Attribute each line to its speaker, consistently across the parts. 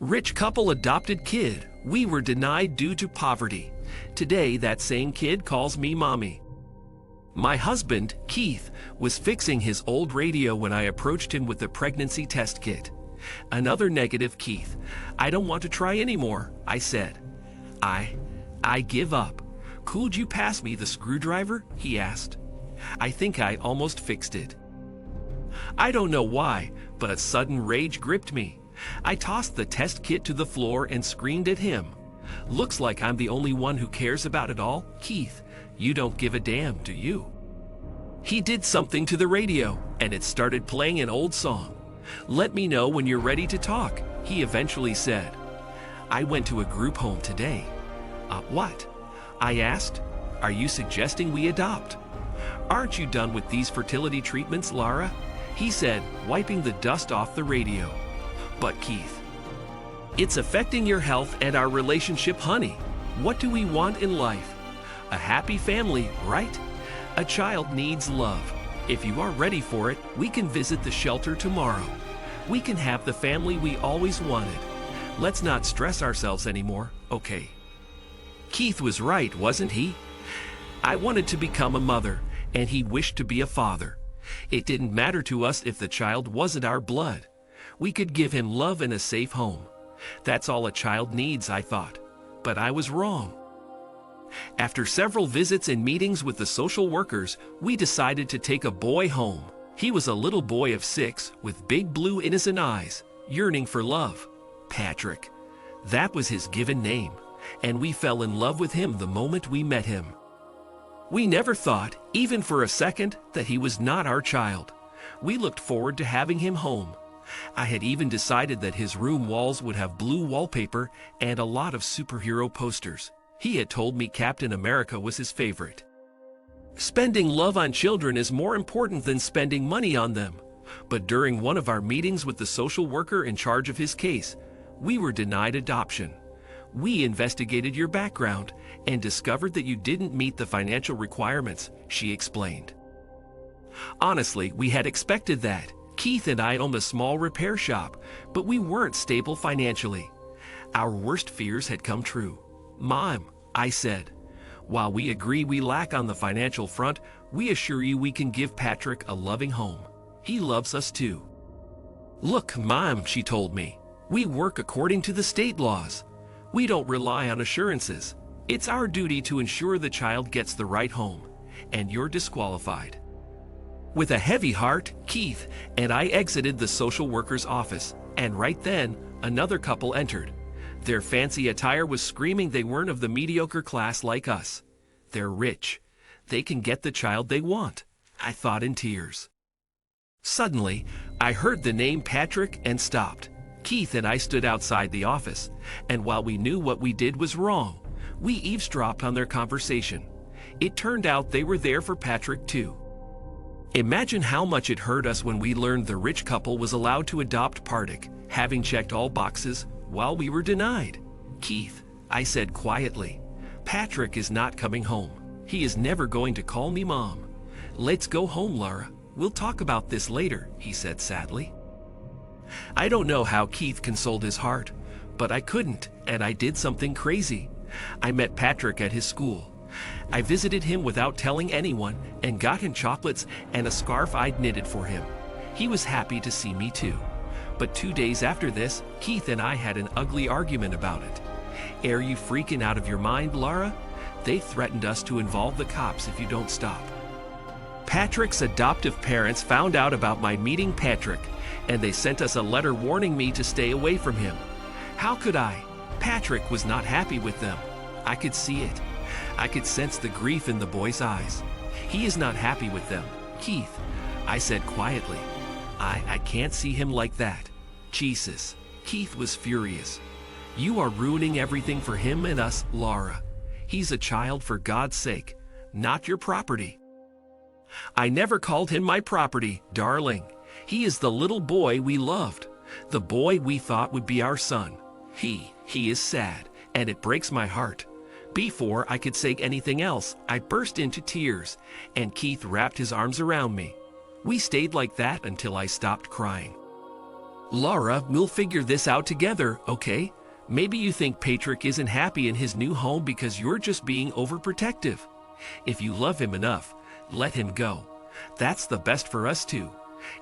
Speaker 1: Rich couple adopted kid. We were denied due to poverty. Today, that same kid calls me mommy. My husband, Keith, was fixing his old radio when I approached him with the pregnancy test kit. Another negative, Keith. I don't want to try anymore, I said. I give up. Could you pass me the screwdriver? He asked. I think I almost fixed it. I don't know why, but a sudden rage gripped me. I tossed the test kit to the floor and screamed at him. Looks like I'm the only one who cares about it all. Keith, you don't give a damn, do you? He did something to the radio, and it started playing an old song. Let me know when you're ready to talk, he eventually said. I went to a group home today. What? I asked. Are you suggesting we adopt? Aren't you done with these fertility treatments, Lara? He said, wiping the dust off the radio. But Keith, it's affecting your health and our relationship, honey. What do we want in life? A happy family, right? A child needs love. If you are ready for it, we can visit the shelter tomorrow. We can have the family we always wanted. Let's not stress ourselves anymore, okay? Keith was right, wasn't he? I wanted to become a mother, and he wished to be a father. It didn't matter to us if the child wasn't our blood. We could give him love and a safe home. That's all a child needs, I thought. But I was wrong. After several visits and meetings with the social workers, we decided to take a boy home. He was a little boy of 6 with big blue innocent eyes, yearning for love. Patrick. That was his given name, and we fell in love with him the moment we met him. We never thought, even for a second, that he was not our child. We looked forward to having him home. I had even decided that his room walls would have blue wallpaper and a lot of superhero posters. He had told me Captain America was his favorite. Spending love on children is more important than spending money on them. But during one of our meetings with the social worker in charge of his case, we were denied adoption. We investigated your background and discovered that you didn't meet the financial requirements, she explained. Honestly, we had expected that. Keith and I owned a small repair shop, but we weren't stable financially. Our worst fears had come true. Mom, I said, while we agree we lack on the financial front, we assure you we can give Patrick a loving home. He loves us too. Look, Mom, she told me, we work according to the state laws. We don't rely on assurances. It's our duty to ensure the child gets the right home, and you're disqualified. With a heavy heart, Keith and I exited the social worker's office, and right then, another couple entered. Their fancy attire was screaming they weren't of the mediocre class like us. They're rich. They can get the child they want, I thought in tears. Suddenly, I heard the name Patrick and stopped. Keith and I stood outside the office, and while we knew what we did was wrong, we eavesdropped on their conversation. It turned out they were there for Patrick too. Imagine how much it hurt us when we learned the rich couple was allowed to adopt Patrick, having checked all boxes, while we were denied. Keith, I said quietly, Patrick is not coming home. He is never going to call me Mom. Let's go home, Lara. We'll talk about this later, he said sadly. I don't know how Keith consoled his heart, but I couldn't, and I did something crazy. I met Patrick at his school. I visited him without telling anyone and got him chocolates and a scarf I'd knitted for him. He was happy to see me too. But 2 days after this, Keith and I had an ugly argument about it. Are you freaking out of your mind, Lara? They threatened us to involve the cops if you don't stop. Patrick's adoptive parents found out about my meeting Patrick, and they sent us a letter warning me to stay away from him. How could I? Patrick was not happy with them. I could see it. I could sense the grief in the boy's eyes. He is not happy with them. Keith, I said quietly, I can't see him like that. Jesus. Keith was furious. You are ruining everything for him and us, Lara. He's a child for God's sake, not your property. I never called him my property, darling. He is the little boy we loved, the boy we thought would be our son. He is sad, and it breaks my heart. Before I could say anything else, I burst into tears, and Keith wrapped his arms around me. We stayed like that until I stopped crying. Laura, we'll figure this out together, okay? Maybe you think Patrick isn't happy in his new home because you're just being overprotective. If you love him enough, let him go. That's the best for us too.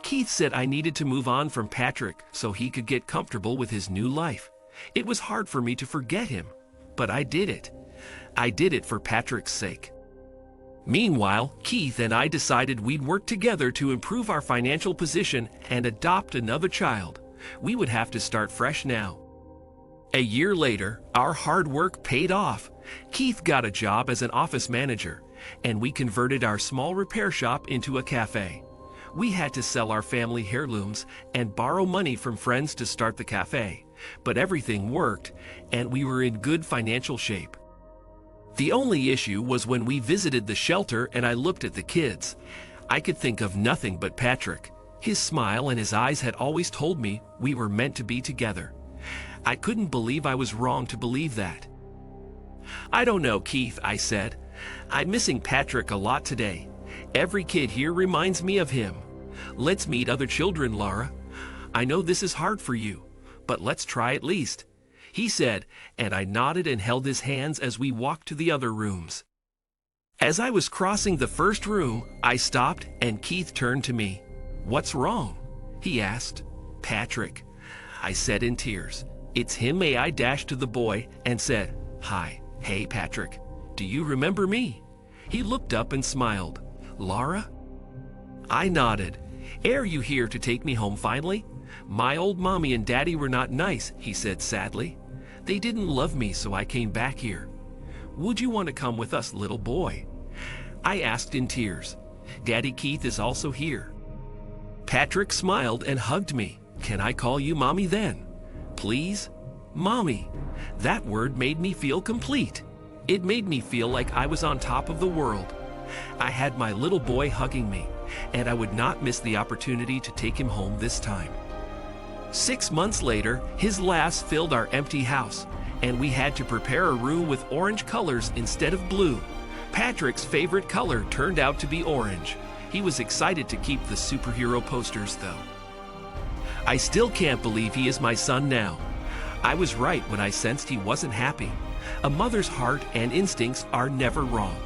Speaker 1: Keith said I needed to move on from Patrick so he could get comfortable with his new life. It was hard for me to forget him, but I did it. I did it for Patrick's sake. Meanwhile, Keith and I decided we'd work together to improve our financial position and adopt another child. We would have to start fresh now. A year later, our hard work paid off. Keith got a job as an office manager, and we converted our small repair shop into a cafe. We had to sell our family heirlooms and borrow money from friends to start the cafe, but everything worked, and we were in good financial shape. The only issue was when we visited the shelter and I looked at the kids. I could think of nothing but Patrick. His smile and his eyes had always told me we were meant to be together. I couldn't believe I was wrong to believe that. "I don't know, Keith," I said. "I'm missing Patrick a lot today. Every kid here reminds me of him. Let's meet other children, Laura. I know this is hard for you, but let's try at least," he said, and I nodded and held his hands as we walked to the other rooms. As I was crossing the first room, I stopped and Keith turned to me. "What's wrong?" he asked. "Patrick," I said in tears. "It's him." I dashed to the boy and said, "Hi, hey Patrick, do you remember me?" He looked up and smiled. "Laura?" I nodded. "Are you here to take me home finally? My old mommy and daddy were not nice," he said sadly. "They didn't love me, so I came back here. Would you want to come with us, little boy?" I asked in tears. "Daddy Keith is also here." Patrick smiled and hugged me. "Can I call you Mommy then? Please?" Mommy. That word made me feel complete. It made me feel like I was on top of the world. I had my little boy hugging me, and I would not miss the opportunity to take him home this time. 6 months later, his laughs filled our empty house, and we had to prepare a room with orange colors instead of blue. Patrick's favorite color turned out to be orange. He was excited to keep the superhero posters, though. I still can't believe he is my son now. I was right when I sensed he wasn't happy. A mother's heart and instincts are never wrong.